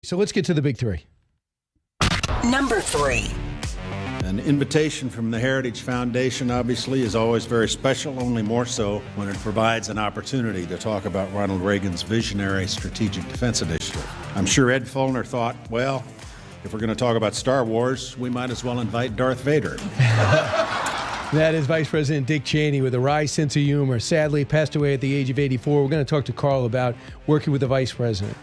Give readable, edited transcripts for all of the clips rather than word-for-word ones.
So let's get to the big three. Number 3. An invitation from the Heritage Foundation, obviously, is always very special, only more so when it provides an opportunity to talk about Ronald Reagan's visionary Strategic Defense Initiative. I'm sure Ed Follner thought, well, if we're going to talk about Star Wars, we might as well invite Darth Vader. That is Vice President Dick Cheney with a wry sense of humor. Sadly, passed away at the age of 84. We're going to talk to Karl about working with the Vice President.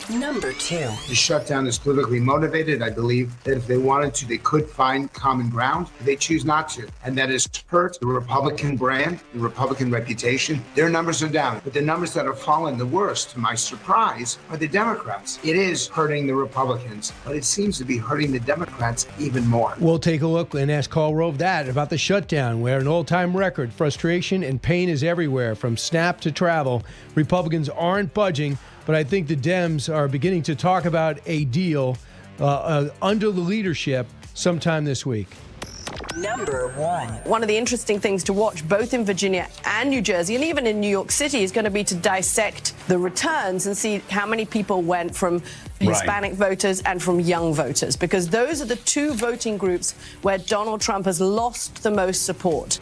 Number 2. The shutdown is politically motivated. I believe that if they wanted to, they could find common ground. They choose not to. And that has hurt the Republican brand, the Republican reputation. Their numbers are down. But the numbers that have fallen the worst, to my surprise, are the Democrats. It is hurting the Republicans, but it seems to be hurting the Democrats even more. We'll take a look and ask Karl Rove that about the shutdown, where an all-time record, frustration and pain is everywhere, from SNAP to travel. Republicans aren't budging. But I think the Dems are beginning to talk about a deal under the leadership sometime this week. Number 1. One of the interesting things to watch, both in Virginia and New Jersey, and even in New York City, is going to be to dissect the returns and see how many people went from Hispanic voters and from young voters, because those are the two voting groups where Donald Trump has lost the most support.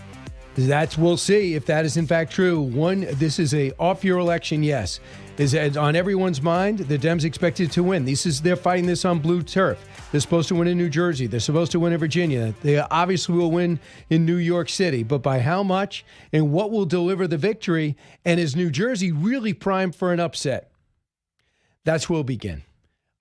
We'll see if that is in fact true. This is a off-year election, yes. Is on everyone's mind. The Dems expected to win. They're fighting this on blue turf. They're supposed to win in New Jersey. They're supposed to win in Virginia. They obviously will win in New York City. But by how much and what will deliver the victory? And is New Jersey really primed for an upset? That's where we'll begin.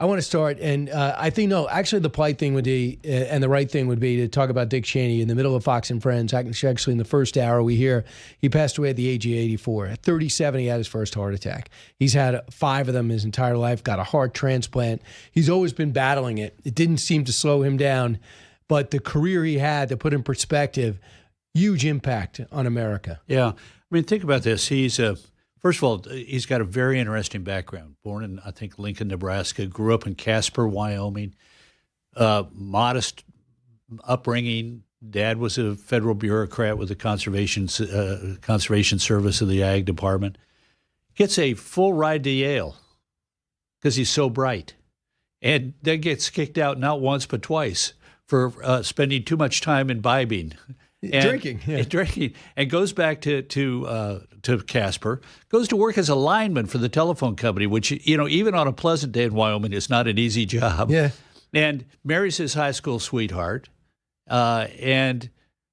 I want to start, and I think, actually the polite thing would be, and the right thing would be to talk about Dick Cheney in the middle of Fox and Friends. Actually, in the first hour, we hear he passed away at the age of 84. At 37, he had his first heart attack. He's had 5 of them his entire life, got a heart transplant. He's always been battling it. It didn't seem to slow him down, but the career he had, to put in perspective, huge impact on America. Yeah. I mean, think about this. First of all, he's got a very interesting background. Born in, I think, Lincoln, Nebraska. Grew up in Casper, Wyoming. Modest upbringing. Dad was a federal bureaucrat with the Conservation Service of the Ag Department. Gets a full ride to Yale because he's so bright. And then gets kicked out not once but twice for spending too much time imbibing. Drinking, and goes back to Casper, goes to work as a lineman for the telephone company, which, even on a pleasant day in Wyoming is not an easy job. Yeah. And marries his high school sweetheart, and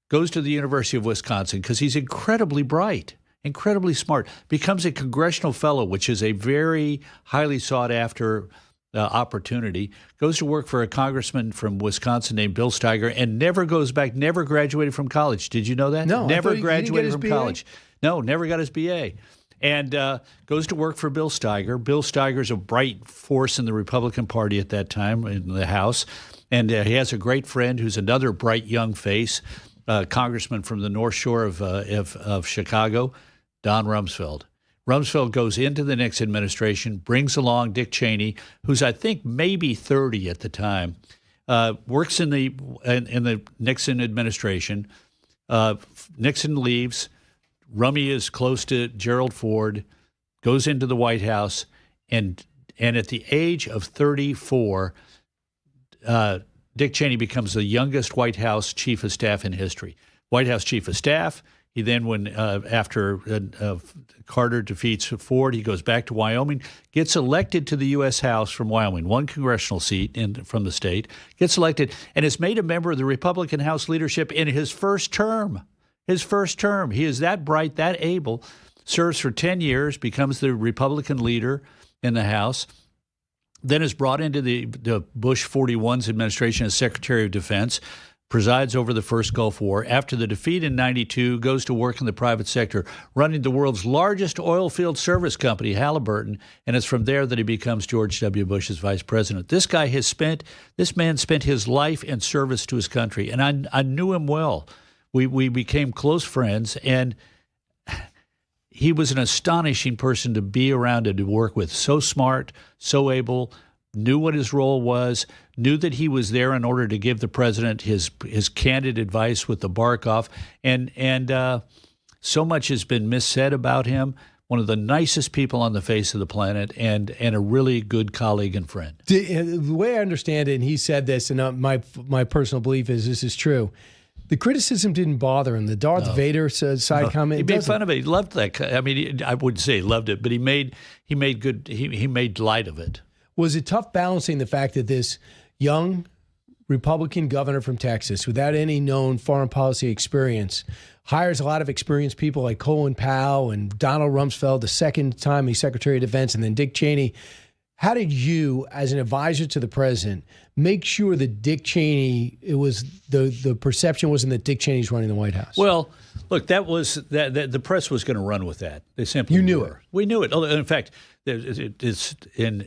goes to the University of Wisconsin because he's incredibly bright, incredibly smart, becomes a congressional fellow, which is a very highly sought after opportunity, goes to work for a congressman from Wisconsin named Bill Steiger, and never goes back, never graduated from college. Did you know that? No. Never graduated from college. No, never got his BA. And goes to work for Bill Steiger. Bill Steiger's a bright force in the Republican Party at that time in the House. And he has a great friend who's another bright young face, congressman from the North Shore of Chicago, Don Rumsfeld. Rumsfeld goes into the Nixon administration, brings along Dick Cheney, who's I think maybe 30 at the time, works in the Nixon administration. Nixon leaves. Rummy is close to Gerald Ford, goes into the White House, and at the age of 34, Dick Cheney becomes the youngest White House chief of staff in history. White House chief of staff. He then, after Carter defeats Ford, he goes back to Wyoming, gets elected to the U.S. House from Wyoming, one congressional seat from the state, gets elected, and is made a member of the Republican House leadership in his first term. His first term. He is that bright, that able, serves for 10 years, becomes the Republican leader in the House, then is brought into the Bush 41's administration as Secretary of Defense, presides over the first Gulf War. After the defeat in 92, goes to work in the private sector, running the world's largest oil field service company, Halliburton, and it's from there that he becomes George W. Bush's vice president. This man spent his life in service to his country, and I knew him well. We became close friends, and he was an astonishing person to be around and to work with. So smart, so able, knew what his role was, knew that he was there in order to give the president his candid advice with the bark off. And so much has been missaid about him, one of the nicest people on the face of the planet, and a really good colleague and friend. The way I understand it, and he said this, and my personal belief is this is true. The criticism didn't bother him. The Darth Vader side comment. He made fun of it. He loved that. I mean, I wouldn't say he loved it, but he made light of it. Was it tough balancing the fact that this young Republican governor from Texas, without any known foreign policy experience, hires a lot of experienced people like Colin Powell and Donald Rumsfeld, the second time he's Secretary of Defense, and then Dick Cheney? How did you, as an advisor to the president, make sure that Dick Cheney, it was the perception wasn't that Dick Cheney's running the White House? Well, look, that the press was going to run with that. They simply knew it. We knew it. In fact, it's in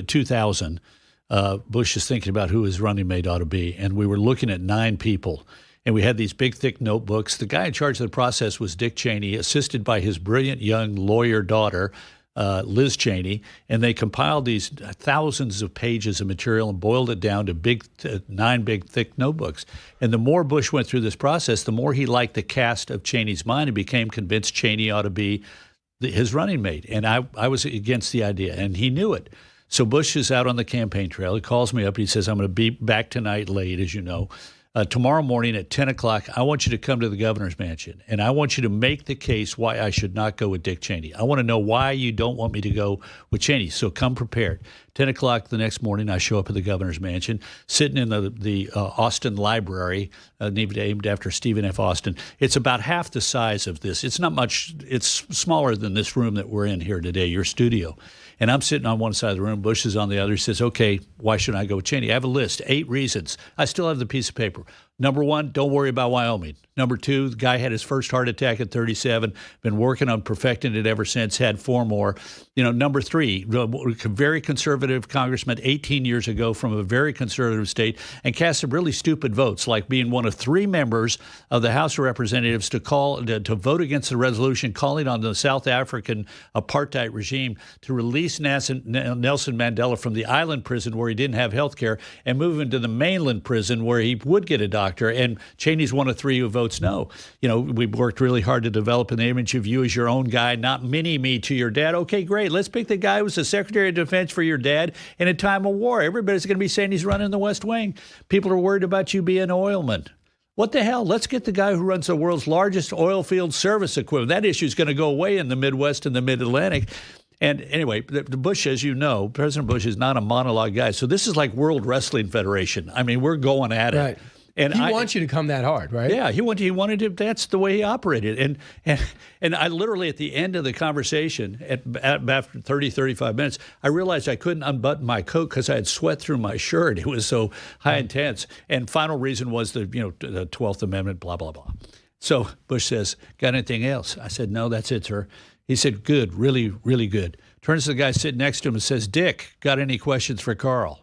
2000. Bush is thinking about who his running mate ought to be, and we were looking at 9 people. And we had these big, thick notebooks. The guy in charge of the process was Dick Cheney, assisted by his brilliant young lawyer daughter, Liz Cheney, and they compiled these thousands of pages of material and boiled it down to 9 big, thick notebooks. And the more Bush went through this process, the more he liked the cast of Cheney's mind and became convinced Cheney ought to be his running mate. And I was against the idea, and he knew it. So Bush is out on the campaign trail. He calls me up. He says, I'm going to be back tonight late, as you know. Tomorrow morning at 10 o'clock, I want you to come to the governor's mansion, and I want you to make the case why I should not go with Dick Cheney. I want to know why you don't want me to go with Cheney, so come prepared. 10 o'clock the next morning, I show up at the governor's mansion, sitting in the Austin Library, named after Stephen F. Austin. It's about half the size of this. It's not much. It's smaller than this room that we're in here today, your studio. And I'm sitting on one side of the room. Bush is on the other. He says, okay, why shouldn't I go with Cheney? I have a list, 8 reasons. I still have the piece of paper. Number 1, don't worry about Wyoming. Number 2, the guy had his first heart attack at 37, been working on perfecting it ever since, had 4 more. Number 3, very conservative congressman 18 years ago from a very conservative state and cast some really stupid votes, like being one of 3 members of the House of Representatives to vote against the resolution calling on the South African apartheid regime to release Nelson Mandela from the island prison where he didn't have health care and move him to the mainland prison where he would get a doctor. And Cheney's one of 3 who votes no. We worked really hard to develop an image of you as your own guy, not mini-me to your dad. Okay, great. Let's pick the guy who was the Secretary of Defense for your dad in a time of war. Everybody's going to be saying he's running the West Wing. People are worried about you being an oilman. What the hell? Let's get the guy who runs the world's largest oil field service equivalent. That issue is going to go away in the Midwest and the Mid-Atlantic. And anyway, the Bush, as you know, President Bush is not a monologue guy. So this is like World Wrestling Federation. I mean, we're going at it. Right. And he wants you to come that hard, right? Yeah, he wanted to. That's the way he operated. And I literally, at the end of the conversation, after 30, 35 minutes, I realized I couldn't unbutton my coat because I had sweat through my shirt. It was so high intense. And final reason was the 12th Amendment, blah, blah, blah. So Bush says, got anything else? I said, no, that's it, sir. He said, good, really, really good. Turns to the guy sitting next to him and says, Dick, got any questions for Karl?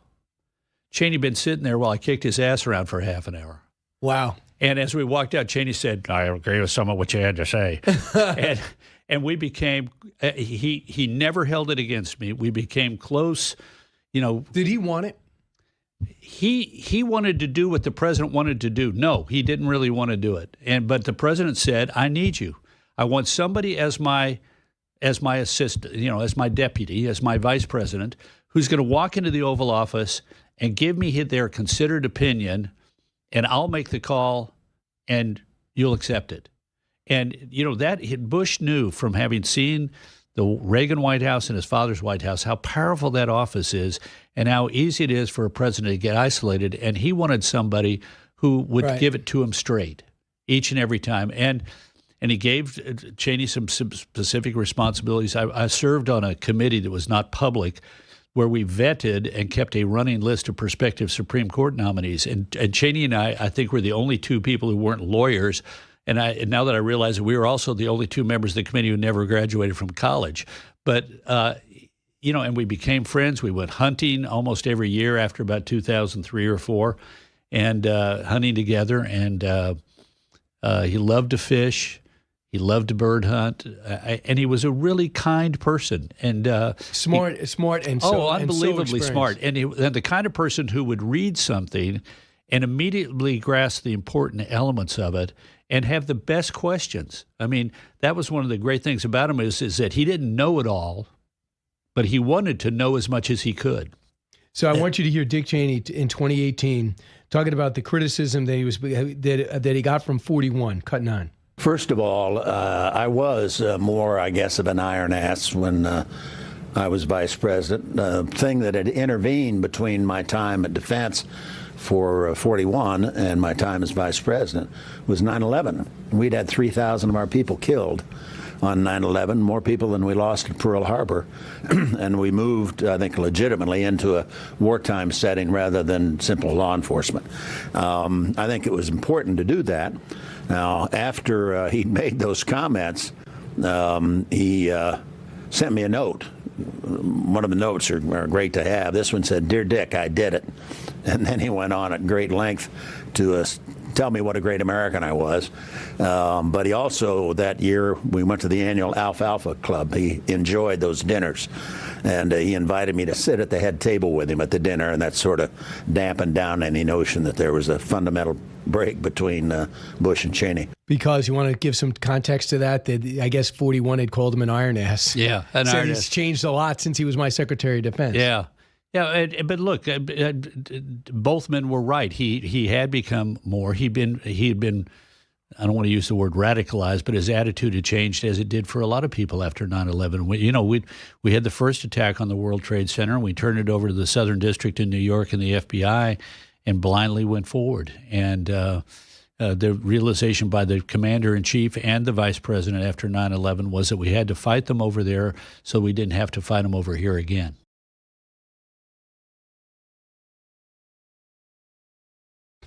Cheney been sitting there while I kicked his ass around for half an hour. Wow. And as we walked out, Cheney said, I agree with some of what you had to say. and we became, he never held it against me. We became close, Did he want it? He wanted to do what the president wanted to do. No, he didn't really want to do it. But the president said, I need you. I want somebody as my assistant, as my deputy, as my vice president, who's going to walk into the Oval Office and give me their considered opinion, and I'll make the call, and you'll accept it. And, that Bush knew from having seen the Reagan White House and his father's White House how powerful that office is and how easy it is for a president to get isolated. And he wanted somebody who would give it to him straight each and every time. And he gave Cheney some specific responsibilities. I served on a committee that was not public where we vetted and kept a running list of prospective Supreme Court nominees. And Cheney and I think, were the only 2 people who weren't lawyers. And now that I realize that we were also the only 2 members of the committee who never graduated from college. But, and we became friends. We went hunting almost every year after about 2003 or 4 and hunting together. And he loved to fish. He loved to bird hunt, and he was a really kind person and smart, and so unbelievably and so smart. And the kind of person who would read something and immediately grasp the important elements of it and have the best questions. I mean, that was one of the great things about him is that he didn't know it all, but he wanted to know as much as he could. So I want you to hear Dick Cheney in 2018 talking about the criticism that he got from 41. Cut 9. First of all, I was more, I guess, of an iron ass when I was vice president. The thing that had intervened between my time at Defense for 41 and my time as vice president was 9/11. We'd had 3,000 of our people killed on 9/11, more people than we lost at Pearl Harbor. And we moved, I think, legitimately into a wartime setting rather than simple law enforcement. I think it was important to do that. Now, after he made those comments, he sent me a note. One of the notes are great to have. This one said, "Dear Dick, I did it." And then he went on at great length to tell me what a great American I was. But he also, that year, we went to the annual Alfalfa Club. He enjoyed those dinners. And he invited me to sit at the head table with him at the dinner, and that sort of dampened down any notion that there was a fundamental break between Bush and Cheney. Because you want to give some context to that I guess 41 had called him an iron ass. Yeah, an iron ass. He's changed a lot since he was my Secretary of Defense. Yeah. Yeah, but look, both men were right. He had become more. He had been. I don't want to use the word radicalized, but his attitude had changed as it did for a lot of people after 9/11. We had the first attack on the World Trade Center, and we turned it over to the Southern District in New York and the FBI, and blindly went forward. And the realization by the commander-in-chief and the vice president after 9/11 was that we had to fight them over there so we didn't have to fight them over here again.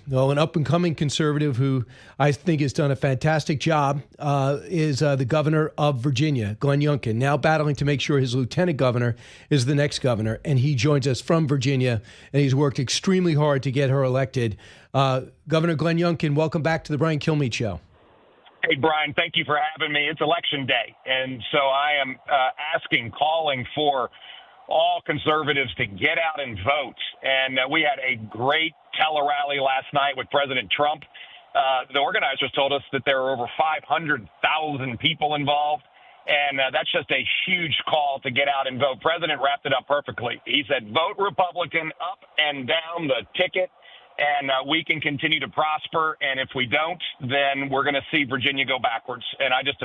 Well, an up-and-coming conservative who I think has done a fantastic job is the governor of Virginia, Glenn Youngkin, now battling to make sure his lieutenant governor is the next governor. And he joins us from Virginia, and he's worked extremely hard to get her elected. Governor Glenn Youngkin, welcome back to the Brian Kilmeade Show. Hey, Brian, thank you for having me. It's Election Day, and so I am calling for all conservatives to get out and vote. And we had a great tele-rally last night with President Trump. The organizers told us that there were over 500,000 people involved, and that's just a huge call to get out and vote. President wrapped it up perfectly. He said, vote Republican up and down the ticket, and we can continue to prosper. And if we don't, then we're going to see Virginia go backwards. And I just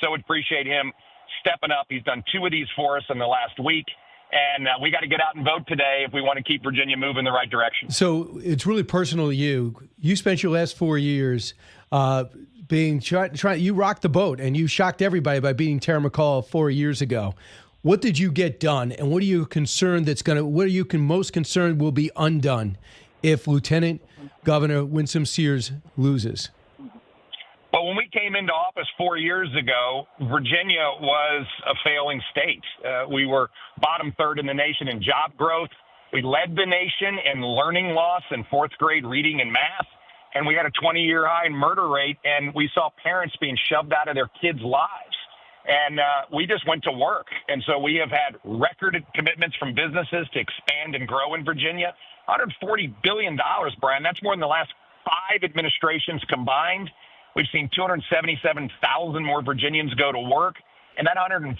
so appreciate him stepping up. He's done 2 of these for us in the last week. And we got to get out and vote today if we want to keep Virginia moving in the right direction. So it's really personal to you. You spent your last 4 years you rocked the boat, and you shocked everybody by beating Terry McAuliffe 4 years ago. What did you get done, and what are you concerned most concerned will be undone if Lieutenant Governor Winsome Sears loses? Well, when we came into office 4 years ago, Virginia was a failing state. We were bottom third in the nation in job growth. We led the nation in learning loss in fourth grade reading and math. And we had a 20-year high in murder rate, and we saw parents being shoved out of their kids' lives. And we just went to work. And so we have had record commitments from businesses to expand and grow in Virginia. $140 billion, Brian. That's more than the last 5 administrations combined. We've seen 277,000 more Virginians go to work, and that $140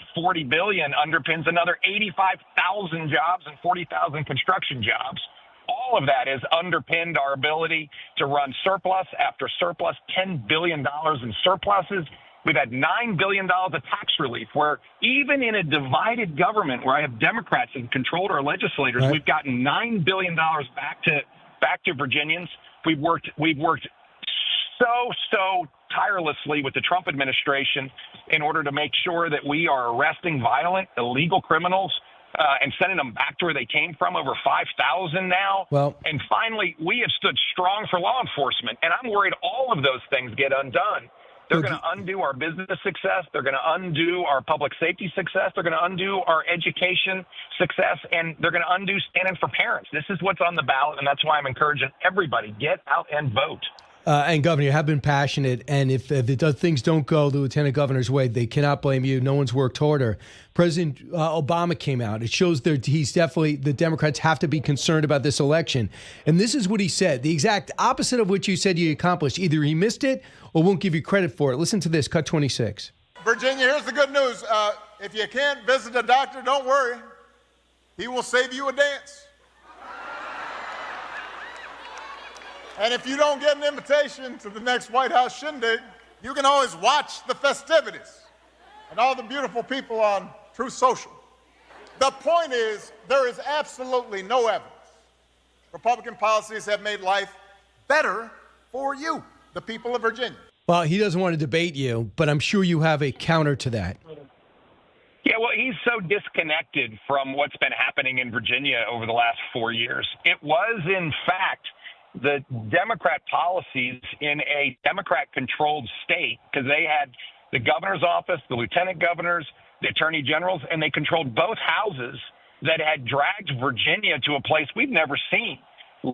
billion underpins another 85,000 jobs and 40,000 construction jobs. All of that has underpinned our ability to run surplus after surplus, $10 billion in surpluses. We've had $9 billion of tax relief, where even in a divided government where I have Democrats and controlled our legislators, right, we've gotten $9 billion back to Virginians. We've worked so tirelessly with the Trump administration in order to make sure that we are arresting violent, illegal criminals and sending them back to where they came from, over 5,000 now. Well, and finally, we have stood strong for law enforcement, and I'm worried all of those things get undone. They're going to undo our business success. They're going to undo our public safety success. They're going to undo our education success, and they're going to undo standing for parents. This is what's on the ballot, and that's why I'm encouraging everybody, get out and vote. and Governor have been passionate. And if things don't go the Lieutenant Governor's way, they cannot blame you. No one's worked harder. President Obama came out. It shows that the Democrats have to be concerned about this election. And this is what he said, the exact opposite of what you said you accomplished. Either he missed it or won't give you credit for it. Listen to this, cut 26. Virginia, here's the good news. If you can't visit a doctor, don't worry. He will save you a dance. And if you don't get an invitation to the next White House shindig, you can always watch the festivities and all the beautiful people on Truth Social. The point is, there is absolutely no evidence Republican policies have made life better for you, the people of Virginia. Well, he doesn't want to debate you, but I'm sure you have a counter to that. Yeah, well, he's so disconnected from what's been happening in Virginia over the last 4 years. It was, in fact, the Democrat policies in a Democrat-controlled state, because they had the governor's office, the lieutenant governors, the attorney generals, and they controlled both houses that had dragged Virginia to a place we've never seen.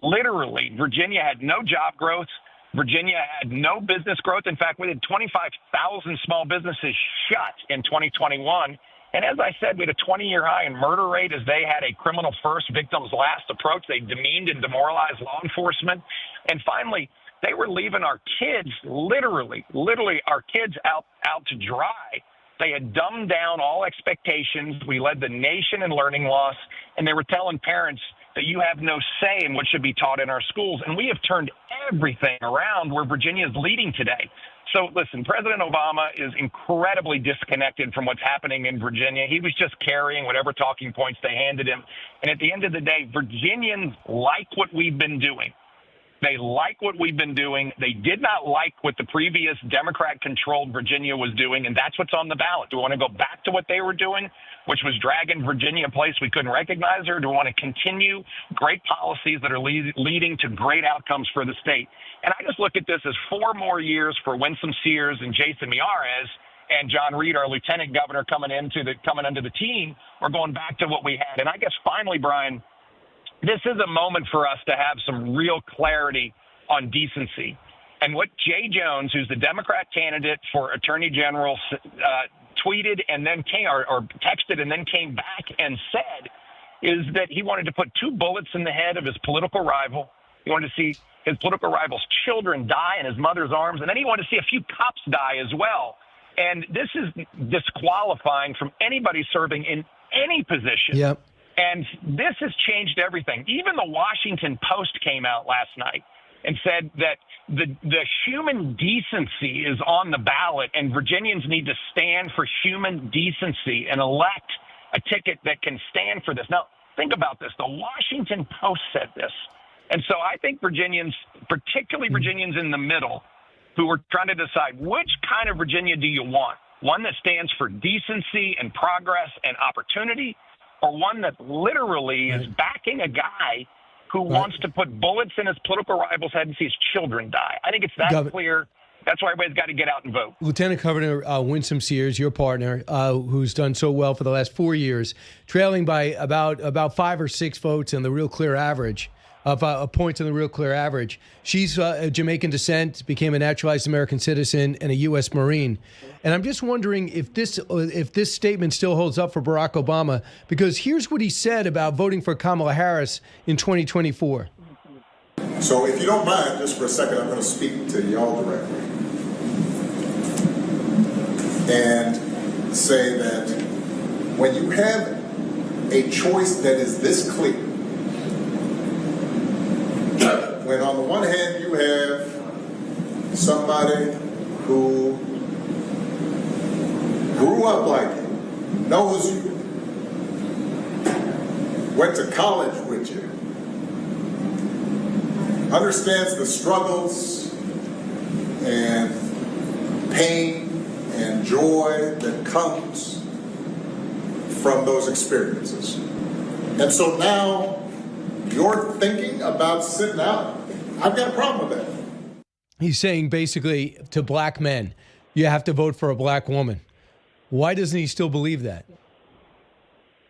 Literally, Virginia had no job growth. Virginia had no business growth. In fact, we had 25,000 small businesses shut in 2021. And as I said, we had a 20-year high in murder rate as they had a criminal first, victims last approach. They demeaned and demoralized law enforcement. And finally, they were leaving our kids, literally our kids out to dry. They had dumbed down all expectations. We led the nation in learning loss, and they were telling parents that you have no say in what should be taught in our schools. And we have turned everything around where Virginia is leading today. So listen, President Obama is incredibly disconnected from what's happening in Virginia. He was just carrying whatever talking points they handed him. And at the end of the day, Virginians like what we've been doing. They like what we've been doing. They did not like what the previous Democrat-controlled Virginia was doing, and that's what's on the ballot. Do we want to go back to what they were doing, which was dragging Virginia a place we couldn't recognize her? Do we want to continue great policies that are leading to great outcomes for the state? And I just look at this as 4 more years for Winsome Sears and Jason Miyares and John Reid, our lieutenant governor, coming into the team. We're going back to what we had. And I guess finally, Brian, this is a moment for us to have some real clarity on decency. And what Jay Jones, who's the Democrat candidate for Attorney General, tweeted and then or texted and then came back and said is that he wanted to put 2 bullets in the head of his political rival. He wanted to see his political rival's children die in his mother's arms, and then he wanted to see a few cops die as well. And this is disqualifying from anybody serving in any position. Yep. And this has changed everything. Even the Washington Post came out last night and said that the human decency is on the ballot, and Virginians need to stand for human decency and elect a ticket that can stand for this. Now, think about this. The Washington Post said this. And so I think Virginians, particularly Virginians in the middle, who are trying to decide which kind of Virginia do you want? One that stands for decency and progress and opportunity, or one that literally is backing a guy who wants to put bullets in his political rival's head and see his children die? I think it's that clear. That's why everybody's got to get out and vote. Lieutenant Governor Winsome Sears, your partner, who's done so well for the last 4 years, trailing by about 5 or 6 votes in the real clear average. Of a point in the real clear average. She's of Jamaican descent, became a naturalized American citizen and a U.S. Marine. And I'm just wondering if this statement still holds up for Barack Obama, because here's what he said about voting for Kamala Harris in 2024. So if you don't mind, just for a second, I'm going to speak to y'all directly and say that when you have a choice that is this clear, when on the one hand you have somebody who grew up like you, knows you, went to college with you, understands the struggles and pain and joy that comes from those experiences. And so now you're thinking about sitting out. I've got a problem with that. He's saying basically to black men, you have to vote for a black woman. Why doesn't he still believe that?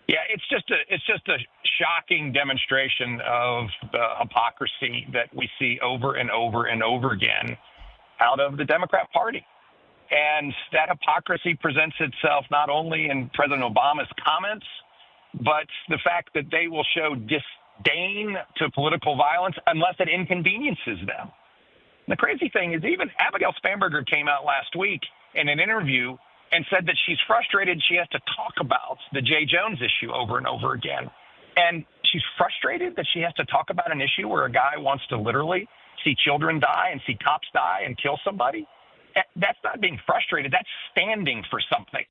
Yeah, it's just a shocking demonstration of the hypocrisy that we see over and over and over again out of the Democrat Party. And that hypocrisy presents itself not only in President Obama's comments, but the fact that they will show disdain to political violence unless it inconveniences them. The crazy thing is even Abigail Spanberger came out last week in an interview and said that she's frustrated she has to talk about the Jay Jones issue over and over again. And she's frustrated that she has to talk about an issue where a guy wants to literally see children die and see cops die and kill somebody. That's not being frustrated. That's standing for something.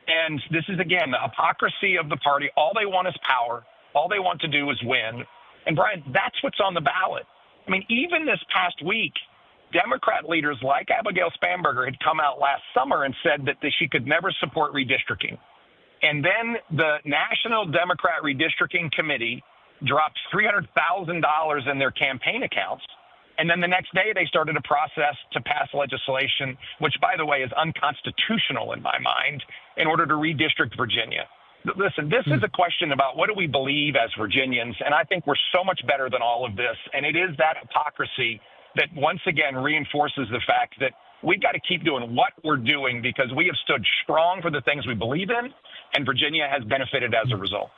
And this is, again, the hypocrisy of the party. All they want is power. All they want to do is win. And, Brian, that's what's on the ballot. I mean, even this past week, Democrat leaders like Abigail Spanberger had come out last summer and said that she could never support redistricting. And then the National Democrat Redistricting Committee dropped $300,000 in their campaign accounts. And then the next day they started a process to pass legislation, which, by the way, is unconstitutional in my mind, in order to redistrict Virginia. Listen, this is a question about what do we believe as Virginians, and I think we're so much better than all of this. And it is that hypocrisy that once again reinforces the fact that we've got to keep doing what we're doing because we have stood strong for the things we believe in, and Virginia has benefited as a result.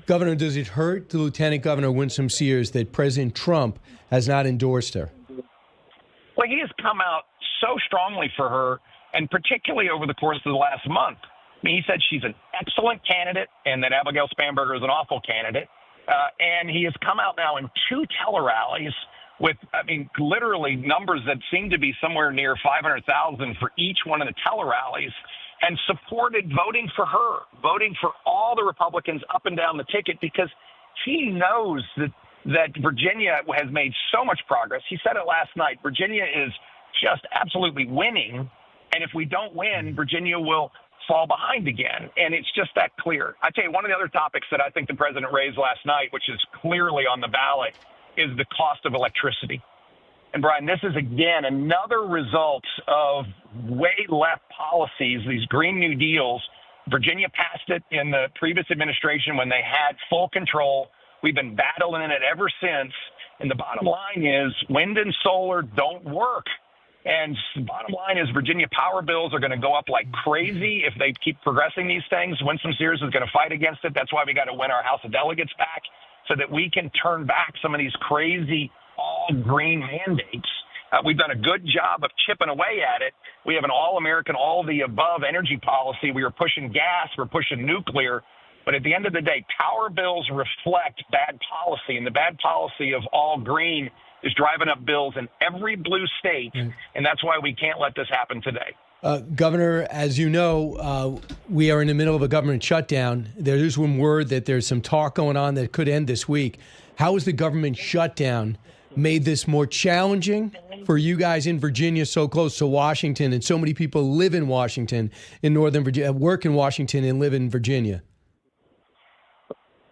Governor, does it hurt the Lieutenant Governor Winsome Sears that President Trump has not endorsed her? Well, he has come out so strongly for her, and particularly over the course of the last month. I mean, he said she's an excellent candidate and that Abigail Spanberger is an awful candidate. And he has come out now in 2 tele-rallies with, I mean, literally numbers that seem to be somewhere near 500,000 for each one of the tele-rallies, and supported voting for her, voting for all the Republicans up and down the ticket, because he knows that Virginia has made so much progress. He said it last night. Virginia is just absolutely winning. And if we don't win, Virginia will fall behind again. And it's just that clear. I tell you, one of the other topics that I think the president raised last night, which is clearly on the ballot, is the cost of electricity. And, Brian, this is, again, another result of way left policies, these Green New Deals. Virginia passed it in the previous administration when they had full control. We've been battling it ever since. And the bottom line is wind and solar don't work. And the bottom line is Virginia power bills are going to go up like crazy if they keep progressing these things. Winsome Sears is going to fight against it. That's why we got to win our House of Delegates back so that we can turn back some of these crazy all-green mandates. We've done a good job of chipping away at it. We have an all-American, all-the-above energy policy. We are pushing gas. We're pushing nuclear. But at the end of the day, power bills reflect bad policy, and the bad policy of all green is driving up bills in every blue state, and that's why we can't let this happen today. Governor, as you know, we are in the middle of a government shutdown. There is one word that there's some talk going on that could end this week. How has the government shutdown made this more challenging for you guys in Virginia, so close to Washington, and so many people live in Washington, in Northern Virginia, work in Washington and live in Virginia?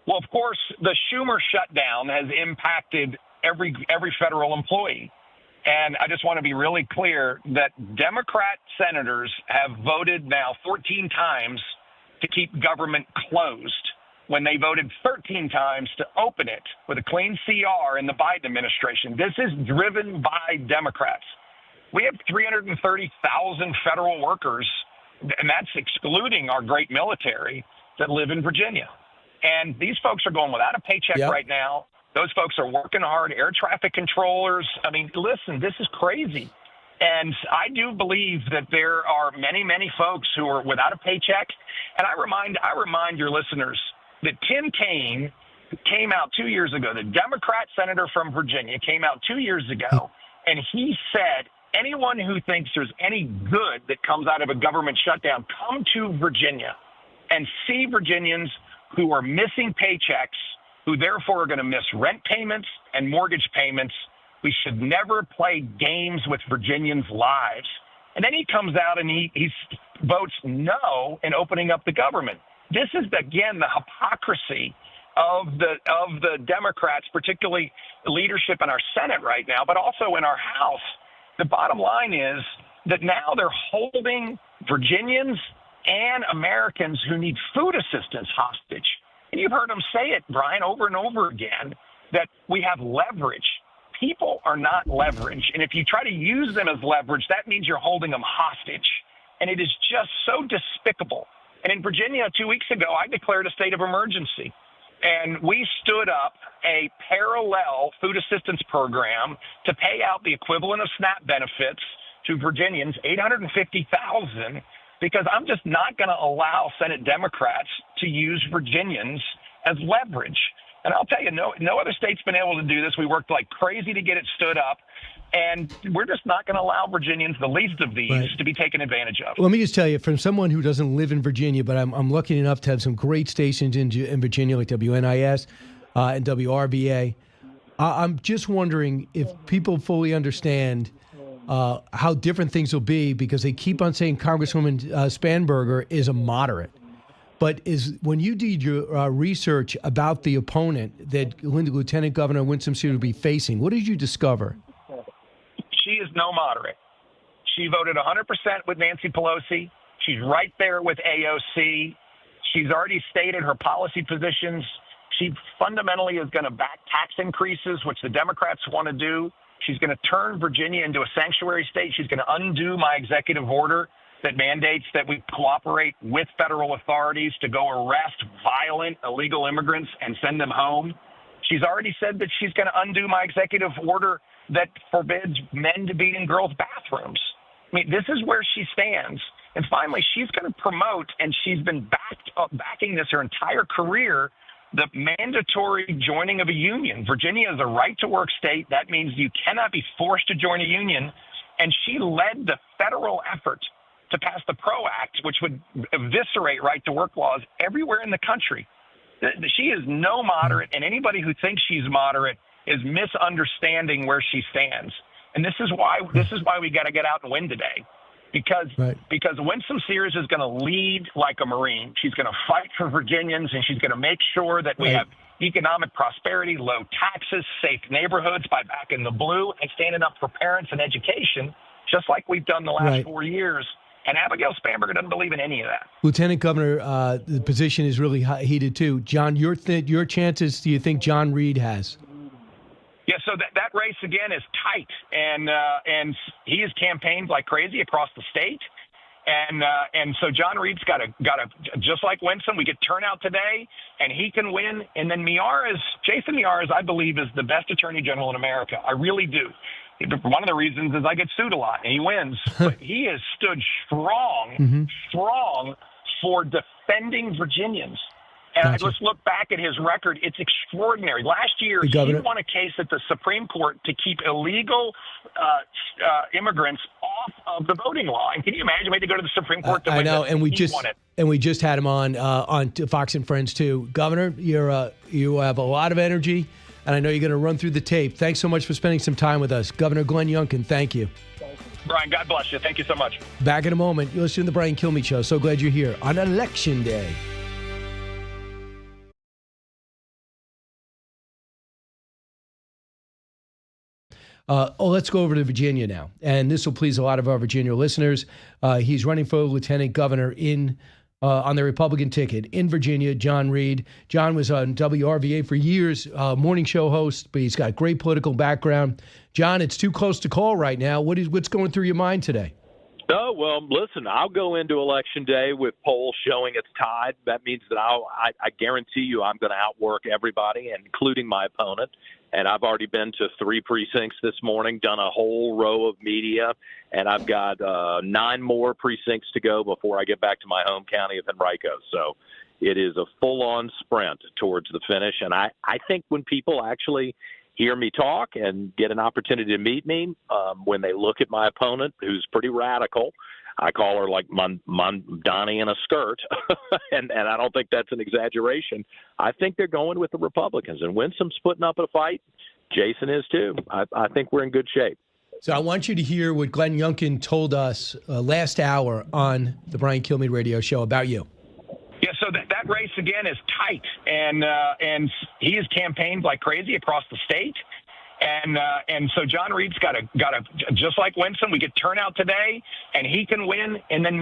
Well, of course, the Schumer shutdown has impacted every federal employee. And I just want to be really clear that Democrat senators have voted now 14 times to keep government closed when they voted 13 times to open it with a clean CR in the Biden administration. This is driven by Democrats. We have 330,000 federal workers, and that's excluding our great military, that live in Virginia. And these folks are going without a paycheck right now. Those folks are working hard, air traffic controllers. I mean, listen, this is crazy. And I do believe that there are many, many folks who are without a paycheck. And I remind your listeners that Tim Kaine came out 2 years ago, the Democrat senator from Virginia came out 2 years ago, and he said, anyone who thinks there's any good that comes out of a government shutdown, come to Virginia and see Virginians who are missing paychecks, who therefore are going to miss rent payments and mortgage payments. We should never play games with Virginians' lives. And then he comes out and he votes no in opening up the government. This is, again, the hypocrisy of the Democrats, particularly the leadership in our Senate right now, but also in our House. The bottom line is that now they're holding Virginians and Americans who need food assistance hostage. And you've heard him say it, Brian, over and over again, that we have leverage. People are not leverage. And if you try to use them as leverage, that means you're holding them hostage. And it is just so despicable. And in Virginia 2 weeks ago, I declared a state of emergency. And we stood up a parallel food assistance program to pay out the equivalent of SNAP benefits to Virginians, $850,000, because I'm just not going to allow Senate Democrats to use Virginians as leverage. And I'll tell you, no other state's been able to do this. We worked like crazy to get it stood up. And we're just not going to allow Virginians, the least of these, to be taken advantage of. Let me just tell you, from someone who doesn't live in Virginia, but I'm lucky enough to have some great stations in Virginia, like WNIS and WRVA. I'm just wondering if people fully understand how different things will be, because they keep on saying Congresswoman Spanberger is a moderate. But when you did your research about the opponent that Lieutenant Governor Winsome Sears will be facing, what did you discover? She is no moderate. She voted 100% with Nancy Pelosi. She's right there with AOC. She's already stated her policy positions. She fundamentally is going to back tax increases, which the Democrats want to do. She's going to turn Virginia into a sanctuary state. She's going to undo my executive order that mandates that we cooperate with federal authorities to go arrest violent illegal immigrants and send them home. She's already said that she's going to undo my executive order that forbids men to be in girls' bathrooms. I mean, this is where she stands. And finally, she's going to promote, and she's been backing this her entire career, the mandatory joining of a union. Virginia is a right-to-work state. That means you cannot be forced to join a union. And she led the federal effort to pass the PRO Act, which would eviscerate right-to-work laws everywhere in the country. She is no moderate, and anybody who thinks she's moderate is misunderstanding where she stands. And this is why we got to get out and win today, because Winsome Sears is going to lead like a Marine. She's going to fight for Virginians, and she's going to make sure that we have economic prosperity, low taxes, safe neighborhoods by backing the blue and standing up for parents and education, just like we've done the last 4 years. And Abigail Spanberger doesn't believe in any of that. Lieutenant Governor, the position is really heated too. John, your chances, do you think John Reid has? Yeah, so that race again is tight, and he has campaigned like crazy across the state, and so John Reid's got to just like Winsome, we get turnout today, and he can win. And then Jason Miyares, I believe, is the best attorney general in America. I really do. One of the reasons is I get sued a lot, and he wins. But he has stood strong for defending Virginians. And I just look back at his record. It's extraordinary. Last year, he won a case at the Supreme Court to keep illegal immigrants off of the voting law. And can you imagine? We had to go to the Supreme Court to win it. And we just had him on Fox and Friends too. Governor, you have a lot of energy, and I know you're going to run through the tape. Thanks so much for spending some time with us, Governor Glenn Youngkin. Thank you. Brian, God bless you. Thank you so much. Back in a moment. You're listening to the Brian Kilmeade Show. So glad you're here on Election Day. Let's go over to Virginia now. And this will please a lot of our Virginia listeners. He's running for lieutenant governor on the Republican ticket in Virginia, John Reid. John was on WRVA for years, morning show host, but he's got great political background. John, it's too close to call right now. What's going through your mind today? Oh, well, listen, I'll go into Election Day with polls showing it's tied. That means that I guarantee you I'm going to outwork everybody, including my opponent. And I've already been to 3 precincts this morning, done a whole row of media, and I've got 9 more precincts to go before I get back to my home county of Henrico. So it is a full-on sprint towards the finish. And I think when people actually hear me talk and get an opportunity to meet me, when they look at my opponent, who's pretty radical, I call her like Donnie in a skirt, and I don't think that's an exaggeration. I think they're going with the Republicans, and Winsome's putting up a fight. Jason is too. I think we're in good shape. So I want you to hear what Glenn Youngkin told us last hour on the Brian Kilmeade Radio Show about you. Yeah, so that race again is tight, and he has campaigned like crazy across the state. And so John Reed's got a just like Winston, we get turnout today, and he can win. And then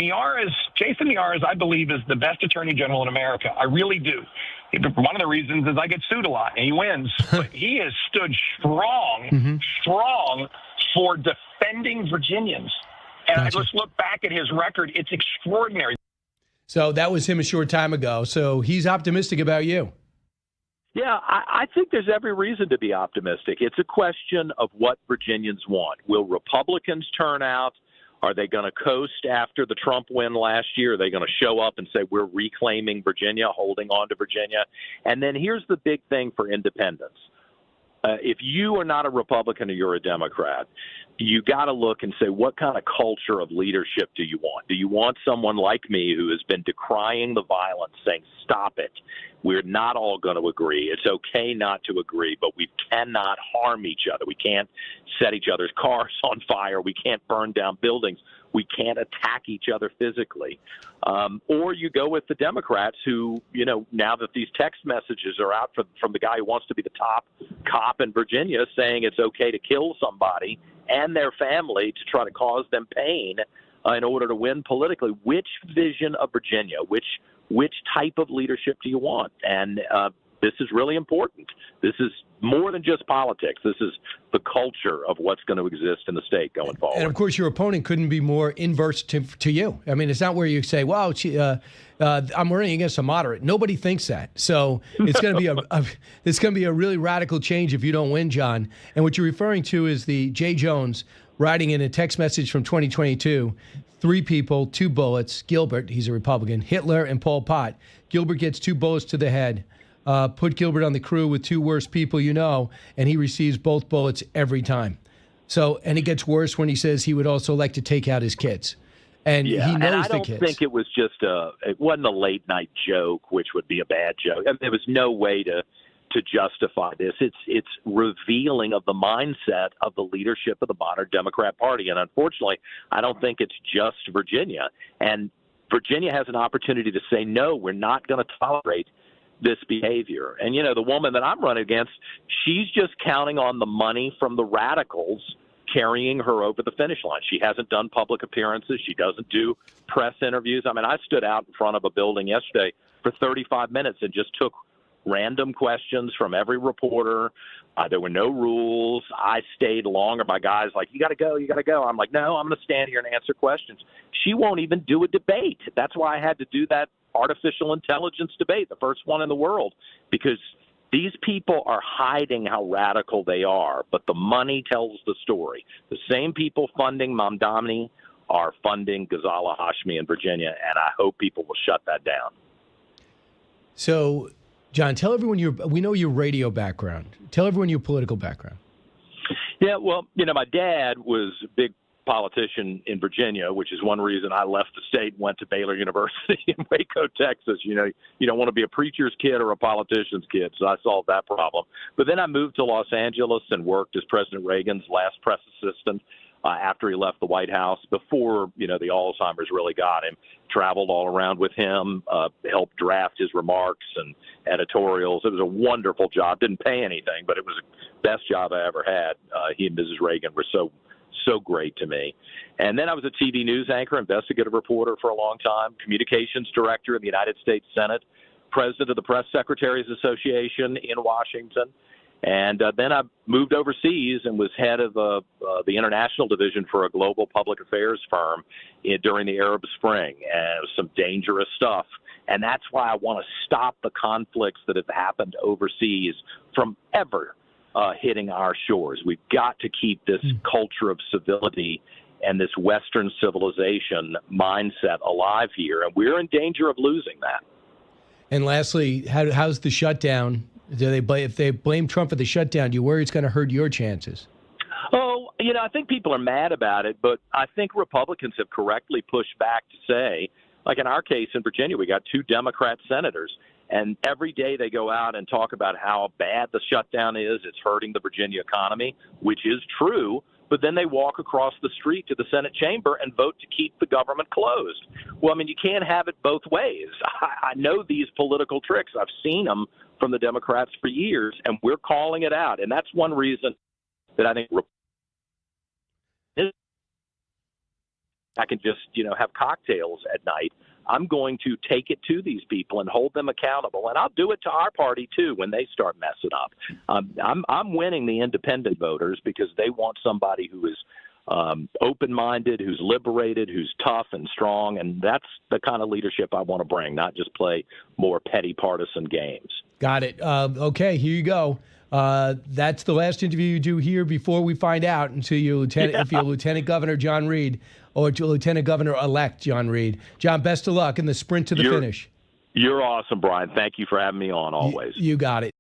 Jason Miyares, I believe, is the best attorney general in America. I really do. One of the reasons is I get sued a lot, and he wins. But he has stood strong for defending Virginians. And I just look back at his record; it's extraordinary. So that was him a short time ago. So he's optimistic about you. Yeah, I think there's every reason to be optimistic. It's a question of what Virginians want. Will Republicans turn out? Are they going to coast after the Trump win last year? Are they going to show up and say, we're reclaiming Virginia, holding on to Virginia? And then here's the big thing for independents. If you are not a Republican or you're a Democrat, you got to look and say, what kind of culture of leadership do you want? Do you want someone like me who has been decrying the violence, saying, stop it? We're not all going to agree. It's okay not to agree, but we cannot harm each other. We can't set each other's cars on fire. We can't burn down buildings. We can't attack each other physically. Or you go with the Democrats who, now that these text messages are out from the guy who wants to be the top cop in Virginia saying it's okay to kill somebody and their family to try to cause them pain in order to win politically. Which vision of Virginia, which type of leadership do you want? And this is really important. This is more than just politics. This is the culture of what's going to exist in the state going forward. And, of course, your opponent couldn't be more inverse to you. I mean, it's not where you say, well, I'm running against a moderate. Nobody thinks that. So it's going to be a really radical change if you don't win, John. And what you're referring to is the Jay Jones writing in a text message from 2022, 3 people, 2 bullets. Gilbert, he's a Republican, Hitler, and Pol Pot. Gilbert gets 2 bullets to the head. Put Gilbert on the crew with 2 worst people and he receives both bullets every time. So, and it gets worse when he says he would also like to take out his kids. And he knows the kids. And I don't think it was just it wasn't a late night joke, which would be a bad joke. I mean, there was no way to justify this. It's revealing of the mindset of the leadership of the modern Democrat Party. And unfortunately, I don't think it's just Virginia. And Virginia has an opportunity to say, no, we're not going to tolerate this behavior. And, the woman that I'm running against, she's just counting on the money from the radicals carrying her over the finish line. She hasn't done public appearances. She doesn't do press interviews. I mean, I stood out in front of a building yesterday for 35 minutes and just took random questions from every reporter. There were no rules. I stayed longer. My guy's like, you got to go, you got to go. I'm like, no, I'm going to stand here and answer questions. She won't even do a debate. That's why I had to do that artificial intelligence debate, the first one in the world, because these people are hiding how radical they are, but the money tells the story. The same people funding Mamdani are funding Ghazala Hashmi in Virginia, and I hope people will shut that down. So, John, tell everyone we know your radio background. Tell everyone your political background. Yeah, well, my dad was a big politician in Virginia, which is one reason I left the state and went to Baier University in Waco, Texas. You don't want to be a preacher's kid or a politician's kid, so I solved that problem. But then I moved to Los Angeles and worked as President Reagan's last press assistant after he left the White House, before, the Alzheimer's really got him. Traveled all around with him, helped draft his remarks and editorials. It was a wonderful job. Didn't pay anything, but it was the best job I ever had. He and Mrs. Reagan were so great to me. And then I was a TV news anchor, investigative reporter for a long time, communications director in the United States Senate, president of the Press Secretaries Association in Washington. And then I moved overseas and was head of the international division for a global public affairs firm during the Arab Spring. And it was some dangerous stuff. And that's why I want to stop the conflicts that have happened overseas from ever hitting our shores. We've got to keep this culture of civility and this Western civilization mindset alive here, and we're in danger of losing that. And lastly, how's the shutdown? If they blame Trump for the shutdown, do you worry it's going to hurt your chances? Oh, I think people are mad about it, but I think Republicans have correctly pushed back to say, like in our case in Virginia, we got 2 Democrat senators. And every day they go out and talk about how bad the shutdown is. It's hurting the Virginia economy, which is true. But then they walk across the street to the Senate chamber and vote to keep the government closed. Well, I mean, you can't have it both ways. I know these political tricks. I've seen them from the Democrats for years, and we're calling it out. And that's one reason that I think I can just, have cocktails at night. I'm going to take it to these people and hold them accountable. And I'll do it to our party, too, when they start messing up. I'm winning the independent voters because they want somebody who is open-minded, who's liberated, who's tough and strong. And that's the kind of leadership I want to bring, not just play more petty partisan games. Got it. Okay, here you go. That's the last interview you do here before we find out until if you're Lieutenant Governor John Reid or Lieutenant Governor-elect John Reid. John, best of luck in the sprint to the finish. You're awesome, Brian. Thank you for having me on always. You got it.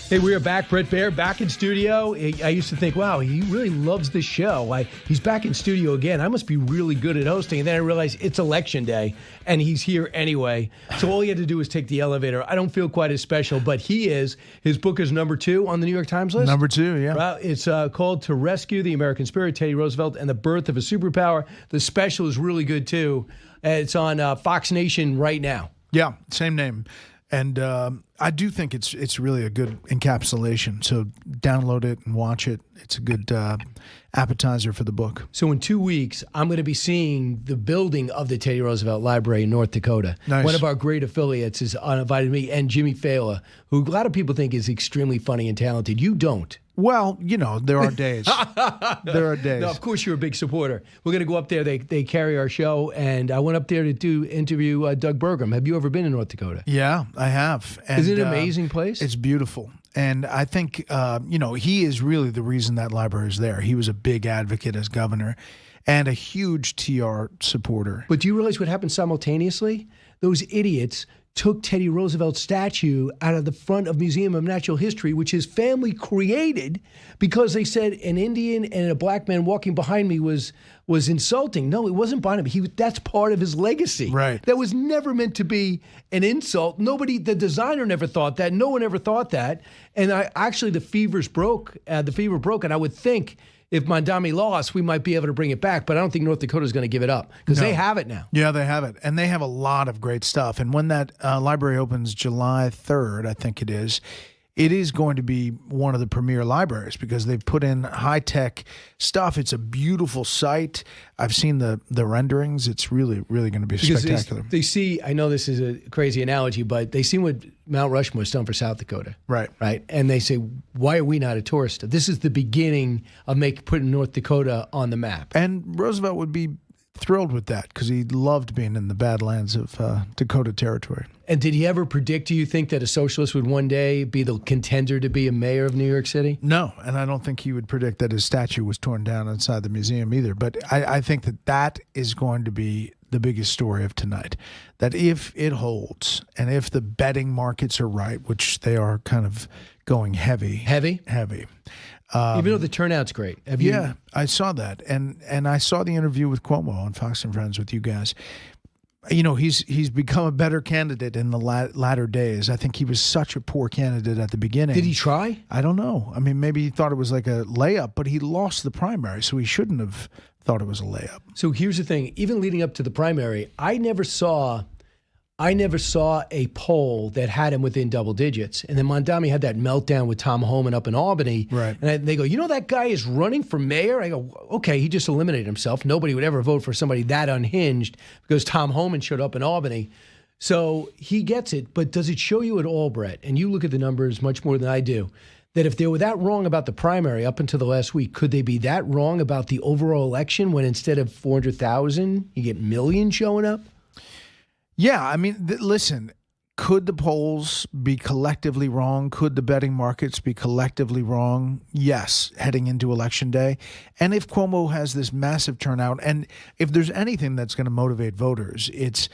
Hey, we are back. Bret Baier back in studio. I used to think, wow, he really loves this show. He's back in studio again. I must be really good at hosting. And then I realized it's election day, and he's here anyway. So all he had to do was take the elevator. I don't feel quite as special, but he is. His book is number 2 on the New York Times list. Number 2, yeah. Well, it's called To Rescue the American Spirit, Teddy Roosevelt and the Birth of a Superpower. The special is really good, too. It's on Fox Nation right now. Yeah, same name. And I do think it's really a good encapsulation. So download it and watch it. It's a good appetizer for the book. So in 2 weeks, I'm going to be seeing the building of the Teddy Roosevelt Library in North Dakota. Nice. One of our great affiliates has invited me and Jimmy Fallon, who a lot of people think is extremely funny and talented. You don't. Well, there are days. There are days. No, of course you're a big supporter. We're going to go up there. They carry our show, and I went up there to interview Doug Burgum. Have you ever been in North Dakota? Yeah, I have. And, isn't it an amazing place? It's beautiful. And I think, he is really the reason that library is there. He was a big advocate as governor and a huge TR supporter. But do you realize what happened simultaneously? Those idiots took Teddy Roosevelt's statue out of the front of Museum of Natural History, which his family created, because they said an Indian and a black man walking behind me was insulting. No, it wasn't behind him. That's part of his legacy. Right. That was never meant to be an insult. The designer never thought that. No one ever thought that. And the fever broke, and I would think if Mondami lost, we might be able to bring it back. But I don't think North Dakota is going to give it up because they have it now. Yeah, they have it. And they have a lot of great stuff. And when that library opens July 3rd, I think it is going to be one of the premier libraries because they've put in high-tech stuff. It's a beautiful site. I've seen the renderings. It's really, really going to be spectacular. They see, I know this is a crazy analogy, but they see what Mount Rushmore has done for South Dakota. Right. Right. And they say, why are we not a tourist? This is the beginning of putting North Dakota on the map. And Roosevelt would be thrilled with that because he loved being in the Badlands of Dakota Territory. And did he ever predict, do you think, that a socialist would one day be the contender to be a mayor of New York City? No, and I don't think he would predict that his statue was torn down inside the museum either. But I think that is going to be the biggest story of tonight. That if it holds and if the betting markets are right, which they are kind of going heavy. Heavy? Heavy. Even though the turnout's great. Yeah, I saw that. And I saw the interview with Cuomo on Fox and Friends with you guys. He's become a better candidate in the latter days. I think he was such a poor candidate at the beginning. Did he try? I don't know. I mean, maybe he thought it was like a layup, but he lost the primary, so he shouldn't have thought it was a layup. So here's the thing. Even leading up to the primary, I never saw a poll that had him within double digits. And then Mondami had that meltdown with Tom Homan up in Albany. Right. And they go, that guy is running for mayor? I go, okay, he just eliminated himself. Nobody would ever vote for somebody that unhinged because Tom Homan showed up in Albany. So he gets it. But does it show you at all, Bret, and you look at the numbers much more than I do, that if they were that wrong about the primary up until the last week, could they be that wrong about the overall election when instead of 400,000, you get millions showing up? Yeah, I mean, listen, could the polls be collectively wrong? Could the betting markets be collectively wrong? Yes, heading into Election Day. And if Cuomo has this massive turnout, and if there's anything that's going to motivate voters, it's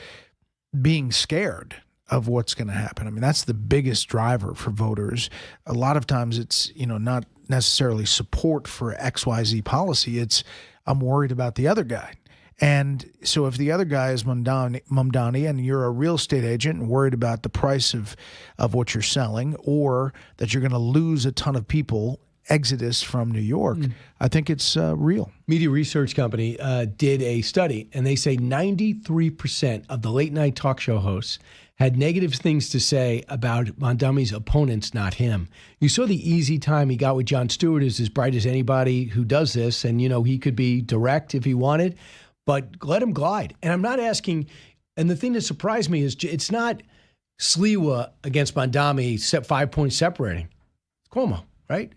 being scared of what's going to happen. I mean, that's the biggest driver for voters. A lot of times it's, not necessarily support for XYZ policy. It's, I'm worried about the other guy. And so if the other guy is Mamdani and you're a real estate agent and worried about the price of what you're selling or that you're going to lose a ton of people, exodus from New York, I think it's real. Media research company did a study, and they say 93% of the late-night talk show hosts had negative things to say about Mondami's opponents, not him. You saw the easy time he got with Jon Stewart, who's as bright as anybody who does this, and, he could be direct if he wanted, but let him glide. And I'm not asking, and the thing that surprised me is it's not Sliwa against Mondami, 5 points separating. It's Cuomo, right?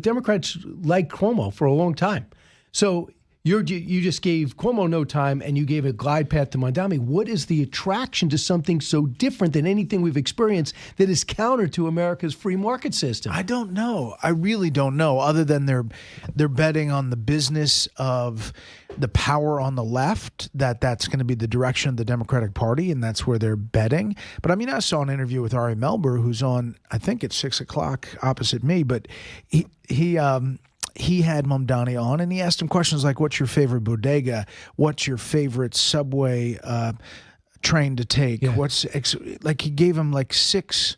Democrats like Cuomo for a long time. So you just gave Cuomo no time, and you gave a glide path to Mondami. What is the attraction to something so different than anything we've experienced that is counter to America's free market system? I don't know. I really don't know, other than they're betting on the business of the power on the left, that's going to be the direction of the Democratic Party, and that's where they're betting. But I mean, I saw an interview with Ari Melber, who's on, I think it's 6 o'clock opposite me, but he had Mamdani on, and he asked him questions like, what's your favorite bodega? What's your favorite subway train to take? Yeah. He gave him like 6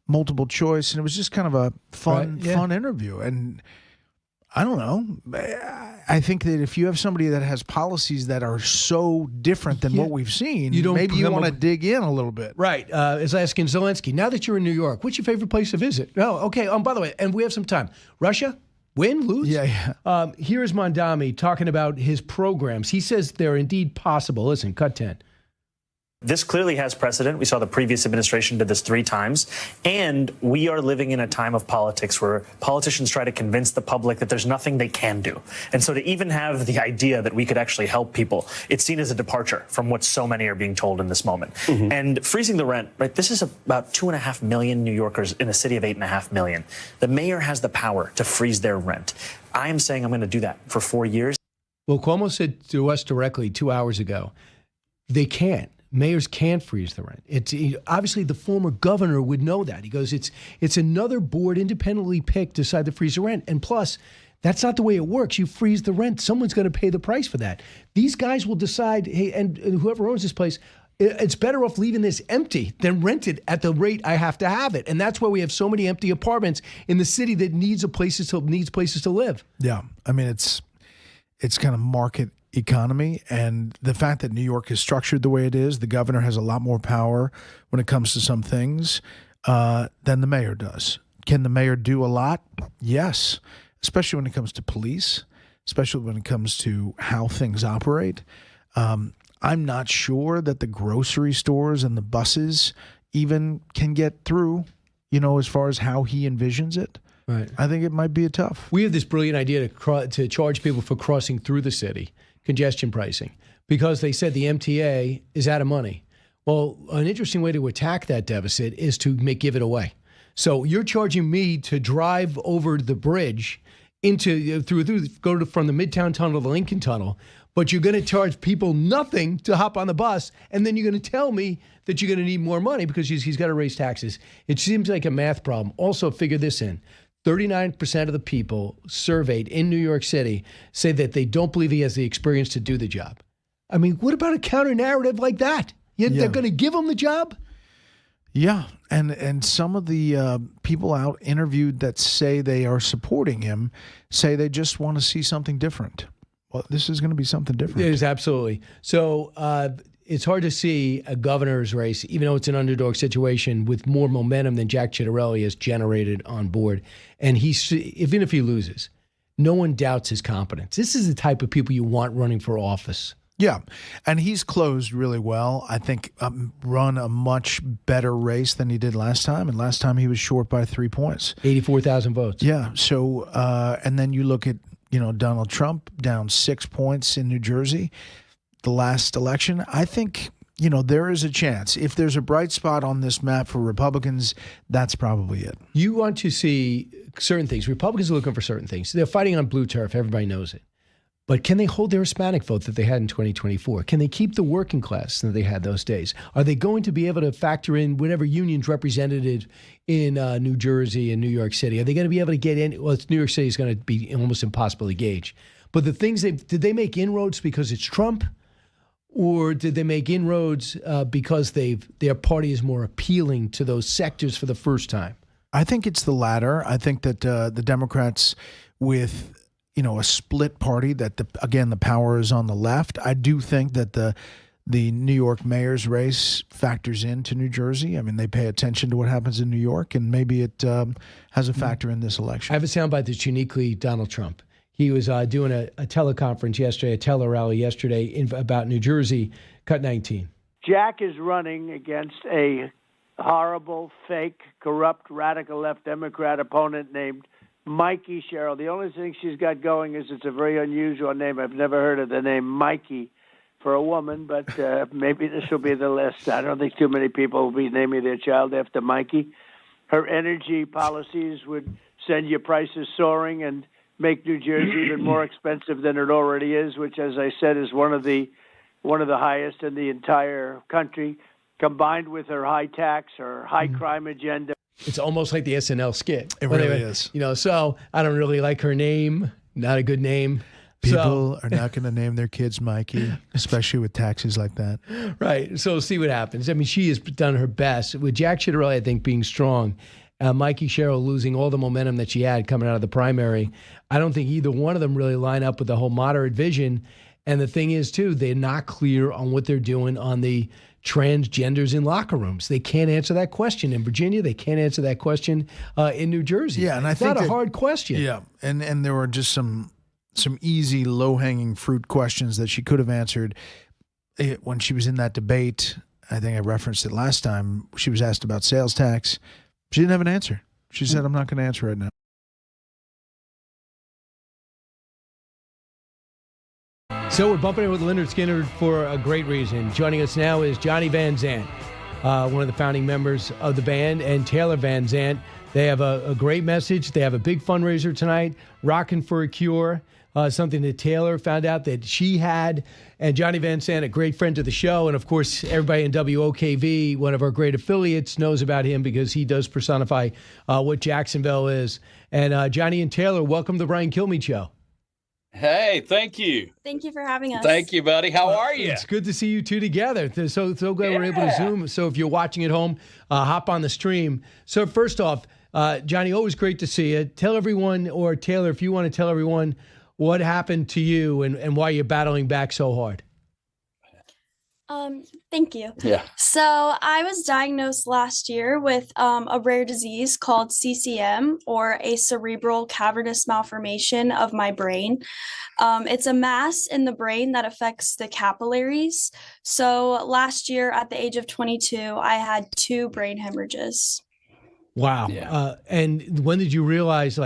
multiple choice, and it was just kind of a fun interview. And I don't know. I think that if you have somebody that has policies that are so different than what we've seen, maybe you want to dig in a little bit. Right. As asking Zelensky, now that you're in New York, what's your favorite place to visit? Oh, okay. By the way, and we have some time. Russia? Win, lose? Yeah. Here is Mondami talking about his programs. He says they're indeed possible. Listen, cut 10. This clearly has precedent. We saw the previous administration did this 3 times. And we are living in a time of politics where politicians try to convince the public that there's nothing they can do. And so to even have the idea that we could actually help people, it's seen as a departure from what so many are being told in this moment. Mm-hmm. And freezing the rent, right? This is about 2.5 million New Yorkers in a city of 8.5 million. The mayor has the power to freeze their rent. I am saying I'm going to do that for 4 years. Well, Cuomo said to us directly 2 hours ago, they can't. Mayors can't freeze the rent. Obviously, the former governor would know that. He goes, it's another board independently picked to decide to freeze the rent. And plus, that's not the way it works. You freeze the rent. Someone's going to pay the price for that. These guys will decide, hey, and whoever owns this place, it's better off leaving this empty than rented at the rate I have to have it. And that's why we have so many empty apartments in the city that needs places to live. Yeah. I mean, it's kind of market economy, and the fact that New York is structured the way it is, the governor has a lot more power when it comes to some things than the mayor does. Can the mayor do a lot? Yes, especially when it comes to police, especially when it comes to how things operate. I'm not sure that the grocery stores and the buses even can get through, as far as how he envisions it. Right. I think it might be tough. We have this brilliant idea to charge people for crossing through the city, congestion pricing, because they said the MTA is out of money. Well, an interesting way to attack that deficit is to give it away. So you're charging me to drive over the bridge from the Midtown Tunnel to the Lincoln Tunnel, but you're going to charge people nothing to hop on the bus, and then you're going to tell me that you're going to need more money because he's got to raise taxes. It seems like a math problem. Also, figure this in. 39% of the people surveyed in New York City say that they don't believe he has the experience to do the job. I mean, what about a counter narrative like that? They're going to give him the job? Yeah, and some of the people out interviewed that say they are supporting him say they just want to see something different. Well, this is going to be something different. It is, absolutely. So it's hard to see a governor's race, even though it's an underdog situation, with more momentum than Jack Ciattarelli has generated on board. And even if he loses, no one doubts his competence. This is the type of people you want running for office. Yeah, and he's closed really well. I think run a much better race than he did last time. And last time he was short by 3 points. 84,000 votes. Yeah, so and then you look at, Donald Trump down 6 points in New Jersey. The last election, I think, there is a chance. If there's a bright spot on this map for Republicans, that's probably it. You want to see certain things. Republicans are looking for certain things. They're fighting on blue turf. Everybody knows it. But can they hold their Hispanic vote that they had in 2024? Can they keep the working class that they had those days? Are they going to be able to factor in whatever unions represented in New Jersey and New York City? Are they going to be able to get in? Well, New York City is going to be almost impossible to gauge. But the things did they make inroads because it's Trump? Or did they make inroads because their party is more appealing to those sectors for the first time? I think it's the latter. I think that the Democrats with a split party, that the power is on the left. I do think that the the New York mayor's race factors into New Jersey. I mean, they pay attention to what happens in New York, and maybe it has a factor in this election. I have a soundbite that's uniquely Donald Trump. He was doing a teleconference yesterday, a tele-rally yesterday about New Jersey. Cut 19. Jack is running against a horrible, fake, corrupt, radical left Democrat opponent named Mikey Sherrill. The only thing she's got going is it's a very unusual name. I've never heard of the name Mikey for a woman, but maybe this will be the list. I don't think too many people will be naming their child after Mikey. Her energy policies would send your prices soaring and make New Jersey even more expensive than it already is, which, as I said, is one of the highest in the entire country, combined with her high tax, her high crime agenda. It's almost like the SNL skit. It really is. So I don't really like her name. Not a good name. People are not going to name their kids Mikey, especially with taxes like that. Right. So we'll see what happens. I mean, she has done her best. With Jack Ciattarelli, I think, being strong, Mikey Sherrill losing all the momentum that she had coming out of the primary, I don't think either one of them really line up with the whole moderate vision. And the thing is, too, they're not clear on what they're doing on the transgenders in locker rooms. They can't answer that question in Virginia. They can't answer that question in New Jersey. Yeah, and I it's think not a hard question. Yeah, and there were just some easy, low-hanging fruit questions that she could have answered when she was in that debate. I think I referenced it last time. She was asked about sales tax. She didn't have an answer. She said, I'm not going to answer right now. So we're bumping it with Leonard Skinner for a great reason. Joining us now is Johnny Van Zant, one of the founding members of the band, and Taylor Van Zant. They have a great message. They have a big fundraiser tonight, Rockin' for a Cure, something that Taylor found out that she had. And Johnny Van Zant, a great friend of the show. And, of course, everybody in WOKV, one of our great affiliates, knows about him because he does personify what Jacksonville is. And Johnny and Taylor, welcome to the Brian Kilmeade Show. Hey, thank you. Thank you for having us. Thank you, buddy. How are you? It's good to see you two together. So glad we're able to Zoom. So if you're watching at home, hop on the stream. So first off, Johnny, always great to see you. Tell everyone, or Taylor, if you want to tell everyone what happened to you and why you're battling back so hard. Thank you. Yeah. So I was diagnosed last year with a rare disease called CCM, or a cerebral cavernous malformation of my brain. It's a mass in the brain that affects the capillaries. So last year at the age of 22, I had 2 brain hemorrhages. Wow. Yeah. And when did you realize,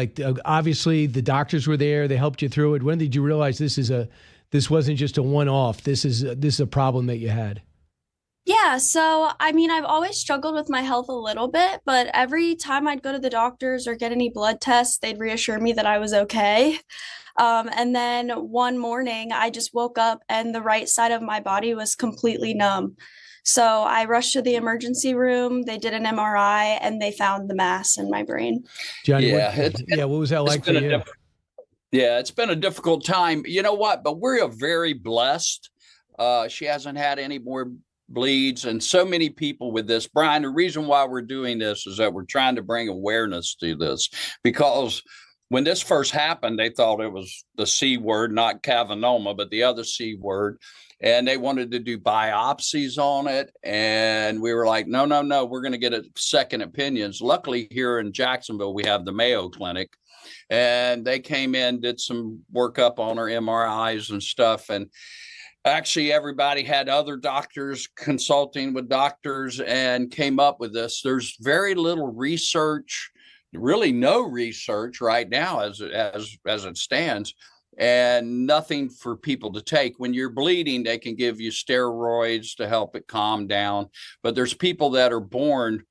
obviously the doctors were there, they helped you through it. When did you realize this wasn't just a one-off? This is a problem that you had. Yeah, so I mean, I've always struggled with my health a little bit, but every time I'd go to the doctors or get any blood tests, they'd reassure me that I was okay. And then one morning, I just woke up and the right side of my body was completely numb. So I rushed to the emergency room. They did an MRI and they found the mass in my brain. Johnny, what was that like for you? Yeah, it's been a difficult time. You know what? But we're very blessed. She hasn't had any more bleeds, and so many people with this. Brian, the reason why we're doing this is that we're trying to bring awareness to this, because when this first happened, they thought it was the C word, not cavanoma, but the other C word. And they wanted to do biopsies on it. And we were like, no, we're going to get second opinions. Luckily, here in Jacksonville, we have the Mayo Clinic. And they came in, did some workup on her MRIs and stuff. And actually, everybody had other doctors consulting with doctors and came up with this. There's very little research, really no research right now as it stands, and nothing for people to take. When you're bleeding, they can give you steroids to help it calm down. But there's people that are born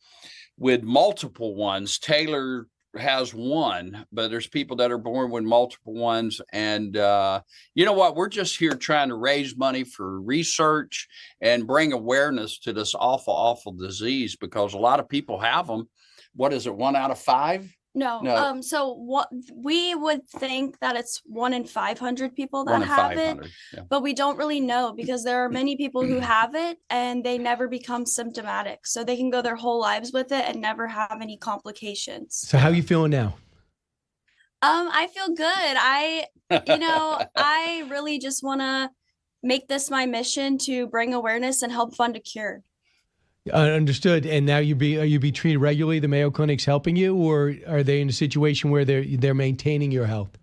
with multiple ones. Taylor has one, but there's people that are born with multiple ones. And you know what? We're just here trying to raise money for research and bring awareness to this awful, awful disease, because a lot of people have them. What is it? 1 out of 5? No. So what we would think that it's 1 in 500 people that have it, yeah. But we don't really know, because there are many people who have it and they never become symptomatic. So they can go their whole lives with it and never have any complications. So how are you feeling now? I feel good. I really just want to make this my mission to bring awareness and help fund a cure. Understood. And now are you be treated regularly? The Mayo Clinic's helping you, or are they in a situation where they're maintaining your health?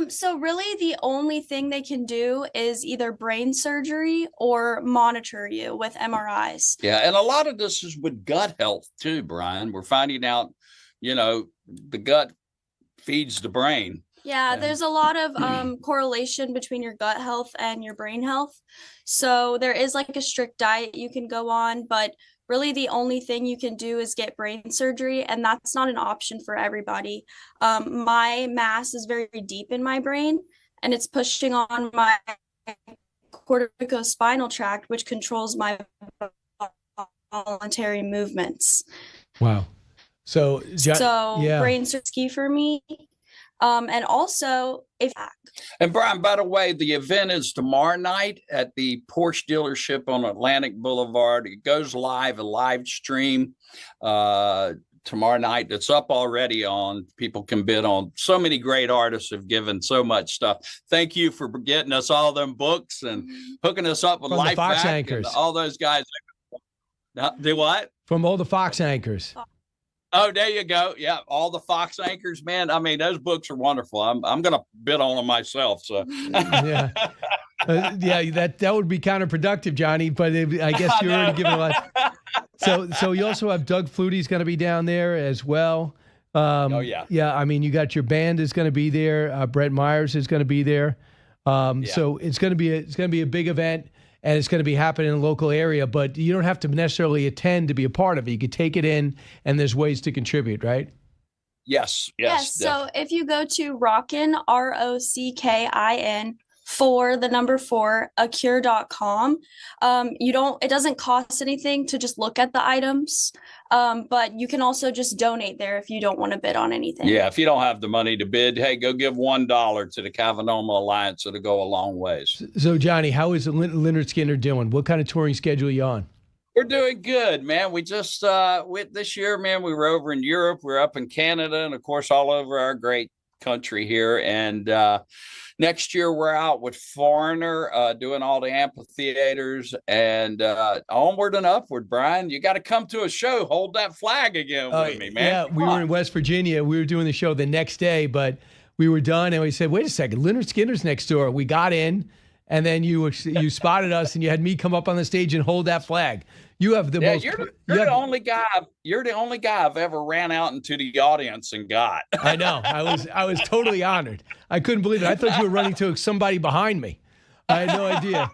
So really the only thing they can do is either brain surgery or monitor you with MRIs. Yeah. And a lot of this is with gut health too, Brian. We're finding out, the gut feeds the brain. Yeah, there's a lot of correlation between your gut health and your brain health. So there is like a strict diet you can go on, but really the only thing you can do is get brain surgery, and that's not an option for everybody. My mass is very deep in my brain, and it's pushing on my corticospinal tract, which controls my voluntary movements. Wow. So brain surgery for me. And also, and Brian, by the way, the event is tomorrow night at the Porsche dealership on Atlantic Boulevard. It goes live, a live stream tomorrow night. It's up already on. People can bid on. So many great artists have given so much stuff. Thank you for getting us all them books and hooking us up with From Life the Fox Back anchors. And all those guys. Do what? From all the Fox anchors. Oh, there you go. Yeah, all the Fox anchors, man. I mean, those books are wonderful. I'm going to bid on them myself. So, yeah, that would be counterproductive, Johnny. But I guess you're already giving a lot. So you also have Doug Flutie's going to be down there as well. Yeah. I mean, you got your band is going to be there. Bret Myers is going to be there. So it's going to be a big event. And it's going to be happening in a local area, but you don't have to necessarily attend to be a part of it. You could take it in, and there's ways to contribute, right? Yes. So if you go to Rockin, ROCKIN, 4, acure.com, it doesn't cost anything to just look at the items, but you can also just donate there if you don't want to bid on anything. Yeah, if you don't have the money to bid, hey, go give $1 to the Cavanoma Alliance. It'll go a long ways. So, Johnny, how is Lynyrd Skynyrd doing? What kind of touring schedule are you on? We're doing good, man. We just this year, man, we were over in Europe. We're up in Canada, and of course, all over our great country here. And next year, we're out with Foreigner, doing all the amphitheaters, and onward and upward. Brian, you got to come to a show. Hold that flag again with me, man. Yeah, we were in West Virginia. We were doing the show the next day, but we were done, and we said, "Wait a second, Lynyrd Skynyrd's next door." We got in. And then you spotted us, and you had me come up on the stage and hold that flag. You have the most. You're the only guy. You're the only guy I've ever ran out into the audience and got. I know. I was totally honored. I couldn't believe it. I thought you were running to somebody behind me. I had no idea.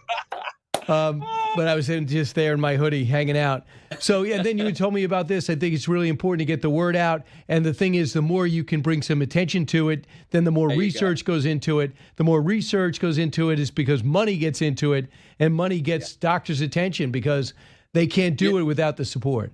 But I was just there in my hoodie hanging out. So, yeah, then you told me about this. I think it's really important to get the word out. And the thing is, the more you can bring some attention to it, then the more research goes into it. The more research goes into it is because money gets into it, and money gets doctors' attention because they can't do it without the support.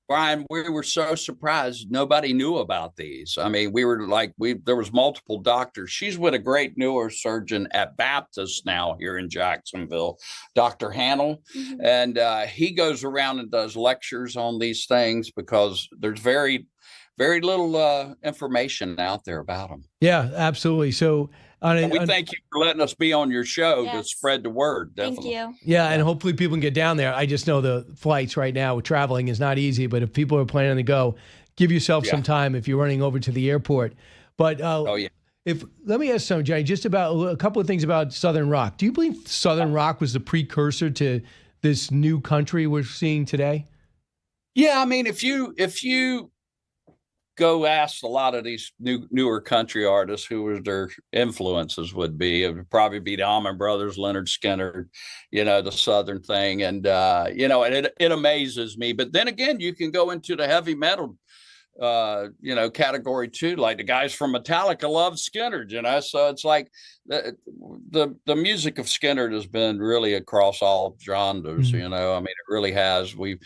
Brian, we were so surprised nobody knew about these. I mean, we were like, there was multiple doctors. She's with a great neurosurgeon at Baptist now here in Jacksonville, Dr. Hannell. Mm-hmm. And he goes around and does lectures on these things because there's very, very little information out there about them. Yeah, absolutely. So we thank you for letting us be on your show to spread the word. Definitely. Thank you. Yeah, and hopefully people can get down there. I just know the flights right now, traveling is not easy, but if people are planning to go, give yourself some time if you're running over to the airport. But let me ask something, Johnny, just about a couple of things about Southern rock. Do you believe Southern rock was the precursor to this new country we're seeing today? Yeah, I mean, if you go ask a lot of these newer country artists who their influences would be, it would probably be the Allman Brothers, Lynyrd Skynyrd, the Southern thing. And, it amazes me. But then again, you can go into the heavy metal, category too. Like the guys from Metallica love Skynyrd, so it's like the music of Skynyrd has been really across all genres. I mean, it really has. We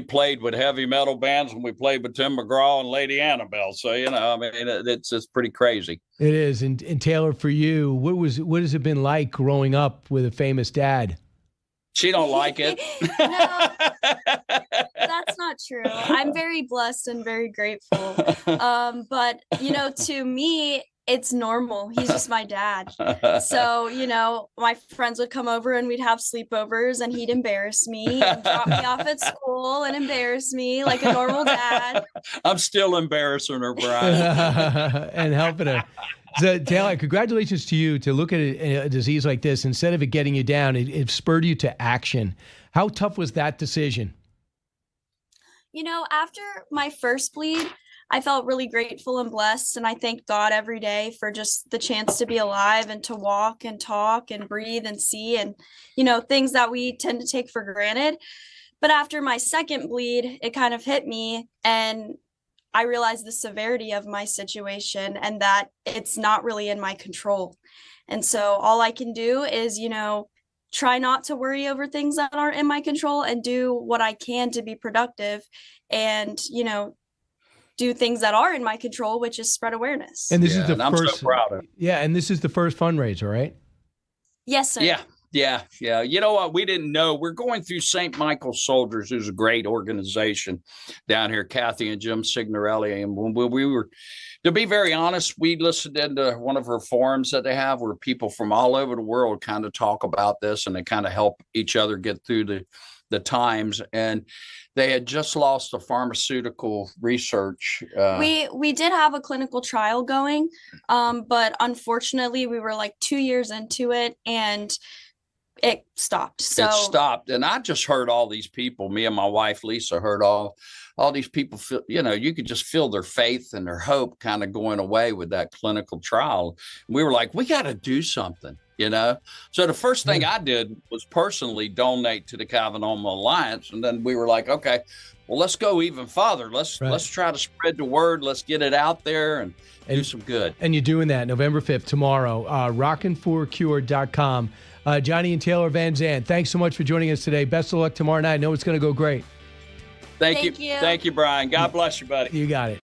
played with heavy metal bands, and we played with Tim McGraw and Lady Annabelle. So it's pretty crazy. It is. And Taylor, for you, what has it been like growing up with a famous dad? She don't like it. No, that's not true. I'm very blessed and very grateful. But to me, It's normal. He's just my dad. So, you know, my friends would come over and we'd have sleepovers and he'd embarrass me and drop me off at school and embarrass me like a normal dad. I'm still embarrassing her, Brian. And helping her. So, Taylor, congratulations to you to look at a disease like this. Instead of it getting you down, it spurred you to action. How tough was that decision? You know, after my first bleed, I felt really grateful and blessed, and I thank God every day for just the chance to be alive and to walk and talk and breathe and see and, you know, things that we tend to take for granted. But after my second bleed, it kind of hit me, and I realized the severity of my situation and that it's not really in my control. And so all I can do is, you know, try not to worry over things that aren't in my control and do what I can to be productive and, you know, do things that are in my control, which is spread awareness. And this is the I'm first. so proud of it. Yeah, and this is the first fundraiser, right? Yes, sir. Yeah. You know what? We didn't know. We're going through St. Michael's Soldiers, who's a great organization down here, Kathy and Jim Signorelli. And when we were, to be very honest, we listened into one of her forums that they have where people from all over the world kind of talk about this and they kind of help each other get through the times. And they had just lost a pharmaceutical research. We did have a clinical trial going, but unfortunately we were like 2 years into it and it stopped. So it stopped. And I just heard all these people, me and my wife, Lisa, heard all these people feel, you know, you could just feel their faith and their hope kind of going away with that clinical trial. We were like, we got to do something. You know, so the first thing I did was personally donate to the Calvinoma Alliance. And then we were like, okay, well, let's go even farther. Let's try to spread the word. Let's get it out there and do some good. And you're doing that November 5th, tomorrow, rockin4cure.com. Johnny and Taylor Van Zant, thanks so much for joining us today. Best of luck tomorrow night. I know it's going to go great. Thank you. Thank you, Brian. God bless you, buddy. You got it.